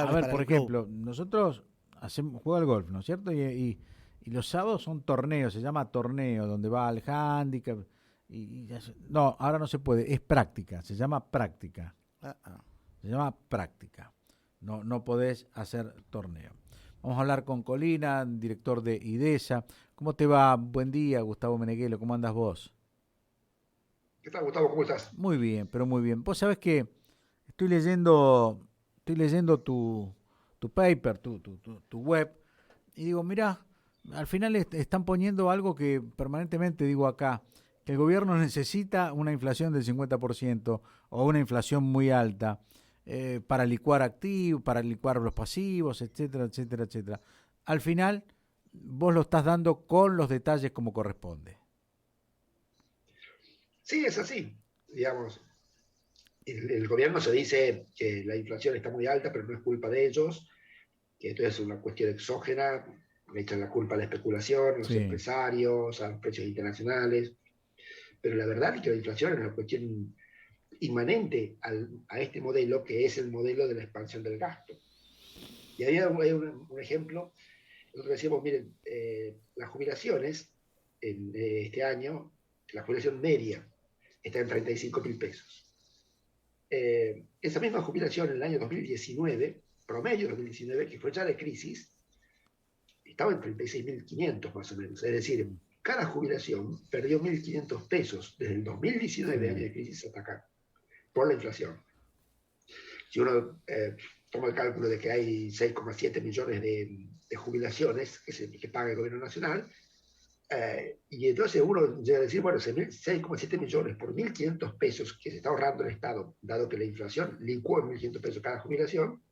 A claves ver, para por el club. ejemplo, nosotros hacemos juego al golf, ¿no es cierto? Y los sábados son torneos, se llama torneo, donde va al handicap. No, ahora no se puede, es práctica, se llama práctica. Ah, ah. Se llama práctica. No, no podés hacer torneo. Vamos a hablar con Colina, director de IDESA. ¿Cómo te va? Buen día, Gustavo Meneghelo. ¿Cómo andas vos? ¿Qué tal, Gustavo? ¿Cómo estás? Muy bien, pero muy bien. Vos sabés que estoy leyendo, estoy leyendo tu paper, tu web, y digo, mirá, al final están poniendo algo que permanentemente digo acá, que el gobierno necesita una inflación del 50% o una inflación muy alta para licuar activos, para licuar los pasivos, etcétera, etcétera, etcétera. Al final, vos lo estás dando con los detalles como corresponde. Sí, es así. Digamos, el gobierno se dice que la inflación está muy alta, pero no es culpa de ellos, que esto es una cuestión exógena, le echan la culpa a la especulación, a los Sí, empresarios, a los precios internacionales, pero la verdad es que la inflación es una cuestión inmanente a este modelo, que es el modelo de la expansión del gasto. Y había un ejemplo, nosotros decíamos, miren, las jubilaciones este año, la jubilación media está en 35.000 pesos. Esa misma jubilación en el año 2019, promedio 2019, que fue ya de crisis, estaba en 36.500 más o menos. Es decir, cada jubilación perdió 1.500 pesos desde el 2019, año sí, de crisis, hasta acá, por la inflación. Si uno toma el cálculo de que hay 6,7 millones de jubilaciones que paga el gobierno nacional, y entonces uno llega a decir, bueno, 6,7 millones por 1.500 pesos que se está ahorrando el Estado, dado que la inflación licuó en 1.500 pesos cada jubilación,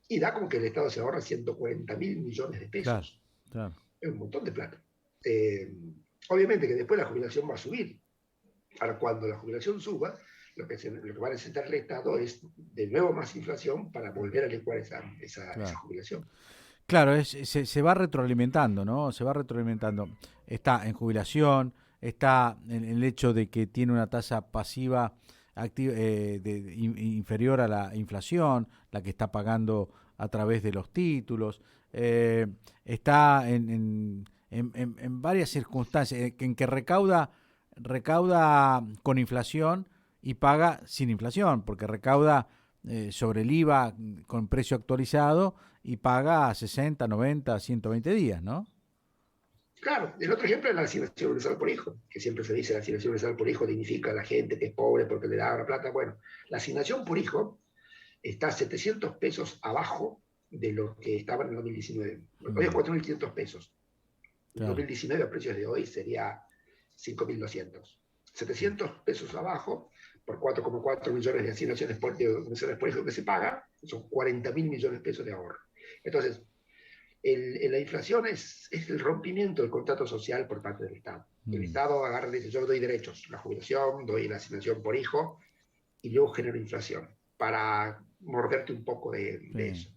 y da como que el Estado se ahorra 140.000 millones de claro, pesos. claro. Es un montón de plata. Eh, Obviamente que después la jubilación va a subir. Para cuando la jubilación suba, lo que va a necesitar el Estado es de nuevo más inflación para volver a licuar esa Claro. jubilación. Claro, se va retroalimentando, ¿no? Se va retroalimentando. Está en jubilación, está en el hecho de que tiene una tasa pasiva inferior a la inflación, la que está pagando a través de los títulos. eh, Está en varias circunstancias, en que recauda con inflación y paga sin inflación, porque recauda sobre el IVA con precio actualizado y paga 60, 90, 120 días, ¿no? Claro, el otro ejemplo es la asignación universal por hijo, que siempre se dice la asignación universal por hijo dignifica a la gente que es pobre porque le da la plata. Bueno, la asignación por hijo está 700 pesos abajo de lo que estaba en el 2019. Hoy es Mm, 4.500 pesos. En claro. 2019 a precios de hoy sería 5.200. 700 pesos abajo por 4,4 millones de asignaciones por hijo que se paga, son 40.000 millones de pesos de ahorro. Entonces, la inflación es el rompimiento del contrato social por parte del Estado. El Mm, Estado agarra y dice, yo doy derechos, la jubilación, doy la asignación por hijo, y luego genero inflación para morderte un poco de sí. eso.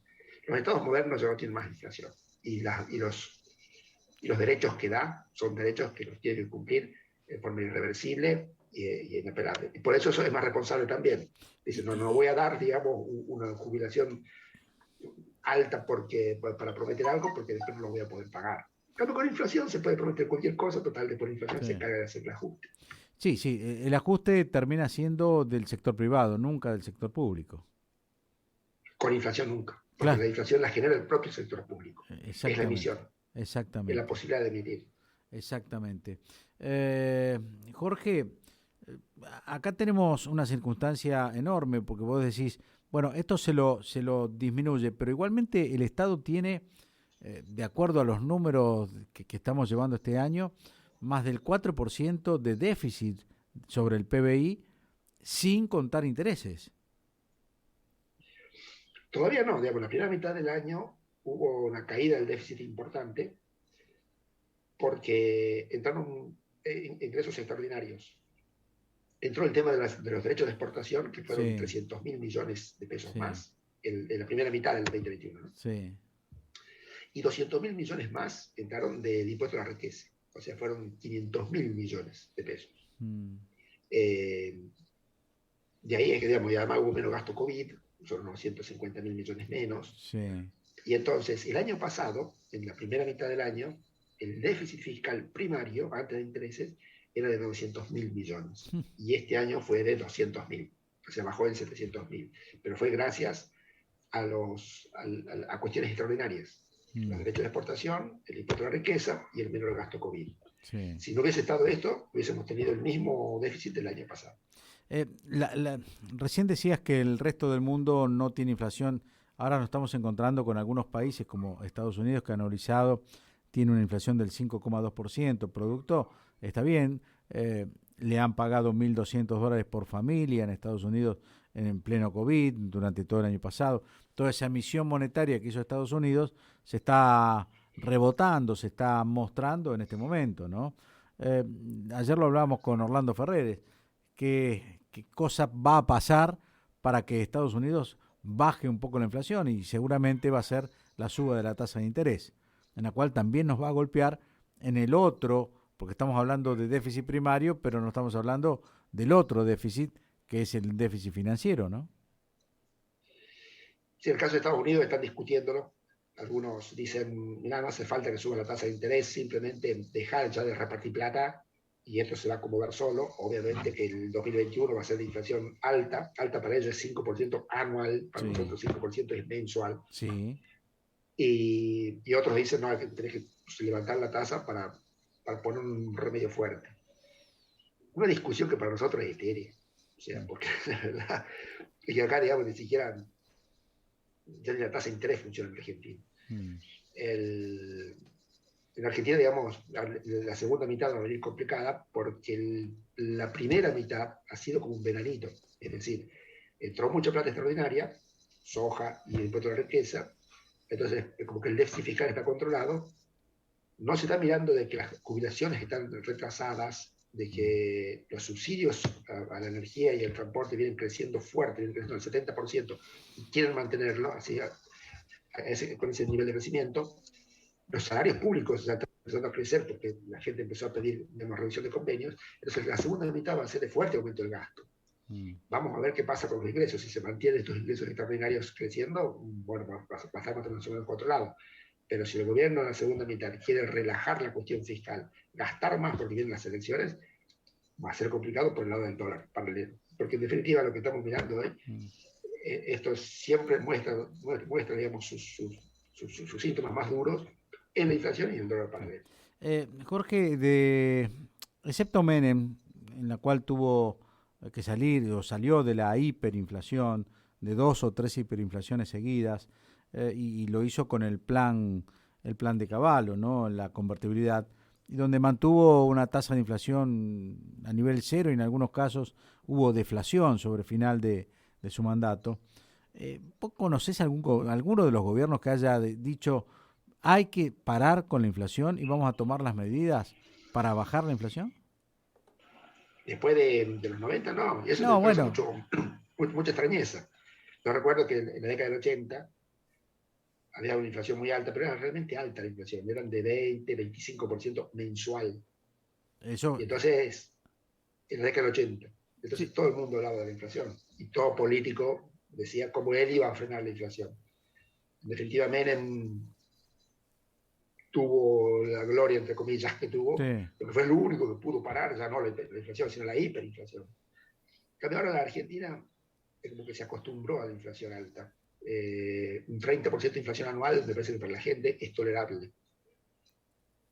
Los estados modernos ya no tienen más inflación y los derechos que da son derechos que los tiene que cumplir de forma irreversible y inapelable. Y por eso es más responsable también. Dice, no, no voy a dar, digamos, una jubilación alta para prometer algo porque después no lo voy a poder pagar. En cambio, con inflación se puede prometer cualquier cosa, total, de por inflación se Sí. encarga de hacer el ajuste. Sí, sí, el ajuste termina siendo del sector privado, nunca del sector público. Con inflación nunca, porque Claro, la inflación la genera el propio sector público. Es la exactamente, emisión, es la exactamente, posibilidad de emitir. exactamente. Eh, Jorge, acá tenemos una circunstancia enorme porque vos decís, bueno, esto se lo disminuye, pero igualmente el Estado tiene, de acuerdo a los números que estamos llevando este año, más del 4% de déficit sobre el PBI sin contar intereses. Todavía no, digamos, la primera mitad del año hubo una caída del déficit importante porque entraron ingresos extraordinarios. Entró el tema de los derechos de exportación, que fueron Sí, 300.000 millones de pesos sí, más en la primera mitad del 2021, ¿no? sí. Y 200.000 millones más entraron de impuestos a la riqueza. O sea, fueron 500.000 millones de pesos. Mm, Eh, de ahí es que, digamos, y además hubo menos gasto COVID, son unos 150.000 millones menos. Sí. Y entonces, el año pasado, en la primera mitad del año, el déficit fiscal primario, antes de intereses, era de 900.000 millones. Y este año fue de 200.000. O sea, bajó en 700.000. Pero fue gracias a cuestiones extraordinarias. Los derechos de exportación, el impuesto a la riqueza y el menor gasto COVID. Sí. Si no hubiese estado esto, hubiésemos tenido el mismo déficit del año pasado. Recién decías que el resto del mundo no tiene inflación. Ahora nos estamos encontrando con algunos países como Estados Unidos que analizado tiene una inflación del 5,2%. Producto, está bien, le han pagado $1.200 por familia en Estados Unidos en pleno COVID durante todo el año pasado. Toda esa emisión monetaria que hizo Estados Unidos se está rebotando, se está mostrando en este momento, ¿no? Ayer lo hablábamos con Orlando Ferreres. ¿Qué cosa va a pasar para que Estados Unidos baje un poco la inflación? Y seguramente va a ser la suba de la tasa de interés, en la cual también nos va a golpear en el otro, porque estamos hablando de déficit primario, pero no estamos hablando del otro déficit, que es el déficit financiero, ¿no? Si en el caso de Estados Unidos están discutiéndolo, algunos dicen, mira, no hace falta que suba la tasa de interés, simplemente dejar ya de repartir plata y esto se va a acomodar solo. Obviamente que el 2021 va a ser de inflación alta para ellos es 5% anual, para nosotros 5% es mensual. Sí. Y otros dicen, no, hay que tener que levantar la tasa para poner un remedio fuerte. Una discusión que para nosotros es etérea. O sea, porque la verdad es que acá, digamos, ni siquiera ya ni la tasa de interés funciona en Argentina. En Argentina, digamos, la segunda mitad va a venir complicada porque la primera mitad ha sido como un veranito. Es decir, entró mucha plata extraordinaria, soja y el impuesto a la riqueza. Entonces, como que el déficit fiscal está controlado. No se está mirando de que las jubilaciones están retrasadas, de que los subsidios a la energía y al transporte vienen creciendo fuerte, vienen creciendo al 70%, y quieren mantenerlo así, con ese nivel de crecimiento. Los salarios públicos ya están empezando a crecer porque la gente empezó a pedir una revisión de convenios. Entonces, la segunda mitad va a ser de fuerte aumento del gasto. Vamos a ver qué pasa con los ingresos. Si se mantienen estos ingresos extraordinarios creciendo, bueno, va a estar más o menos controlado. Pero si el gobierno en la segunda mitad quiere relajar la cuestión fiscal, gastar más porque vienen las elecciones, va a ser complicado por el lado del dólar paralelo. Porque en definitiva lo que estamos mirando hoy, esto siempre muestra digamos, sus síntomas más duros en la inflación y en el dólar paralelo. Jorge, excepto Menem, en la cual tuvo que salir o salió de la hiperinflación, de 2 o 3 hiperinflaciones seguidas, y lo hizo con el plan de Cavallo, ¿no? La convertibilidad, y donde mantuvo una tasa de inflación a nivel cero y en algunos casos hubo deflación sobre el final de su mandato. ¿Vos conocés alguno de los gobiernos que haya dicho hay que parar con la inflación y vamos a tomar las medidas para bajar la inflación? Después de los 90, no, y eso No, me causa bueno, mucha extrañeza. Yo recuerdo que en la década del 80 había una inflación muy alta, pero era realmente alta la inflación, eran de 20, 25% mensual. eso, Y entonces, en la década del 80, entonces sí, todo el mundo hablaba de la inflación y todo político decía cómo él iba a frenar la inflación. En definitiva, Menem tuvo la gloria, entre comillas, que tuvo, sí. porque fue el único que pudo parar ya no la inflación, sino la hiperinflación. En cambio, ahora la Argentina es como que se acostumbró a la inflación alta. Un 30% de inflación anual me parece que para la gente es tolerable.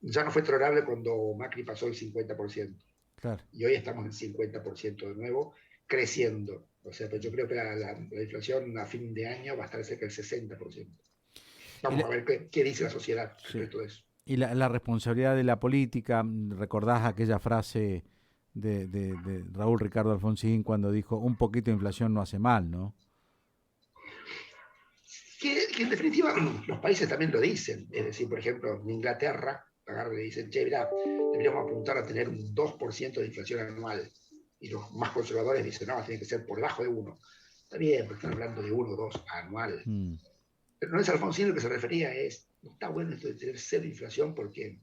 Ya no fue tolerable cuando Macri pasó el 50%. Claro. Y hoy estamos en 50% de nuevo, creciendo. O sea, pues yo creo que la inflación a fin de año va a estar cerca del 60%. Vamos La, a ver qué dice la sociedad sí. respecto de eso. Y la responsabilidad de la política, recordás aquella frase de Raúl Ricardo Alfonsín cuando dijo un poquito de inflación no hace mal, ¿no? Que en definitiva los países también lo dicen. Es decir, por ejemplo, en Inglaterra, agarran y dicen, che, mirá, deberíamos apuntar a tener un 2% de inflación anual. Y los más conservadores dicen, no, tiene que ser por debajo de 1. Está bien, porque están hablando de 1 o 2 anual. Pero no es Alfonsín lo que se refería, no está bueno esto de tener cero inflación porque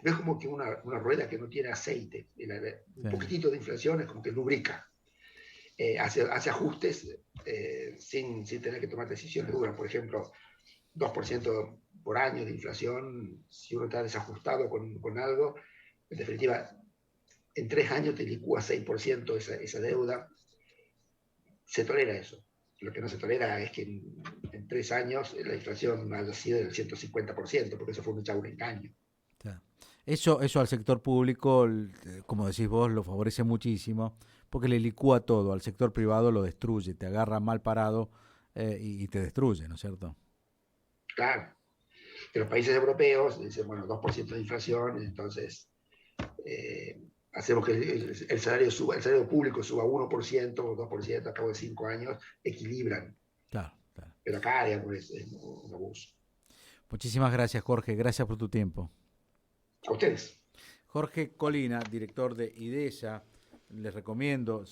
es como que una rueda que no tiene aceite. Un poquitito de inflación es como que lubrica. hace ajustes sin tener que tomar decisiones duras. Por ejemplo, 2% por año de inflación, si uno está desajustado con algo, en definitiva, en 3 años te licúa 6% esa deuda. Se tolera eso. Lo que no se tolera es que en 3 años la inflación haya sido del 150%, porque eso fue un engaño. Eso al sector público, como decís vos, lo favorece muchísimo, porque le licúa todo. Al sector privado lo destruye, te agarra mal parado y te destruye, ¿no es cierto? Claro. En los países europeos dicen, bueno, 2% de inflación, entonces hacemos que el salario público suba 1% o 2% a cabo de 5 años, equilibran. Claro, claro. Pero acá, digamos, es un abuso. Muchísimas gracias, Jorge. Gracias por tu tiempo. A ustedes. Jorge Colina, director de IDESA, se los recomiendo.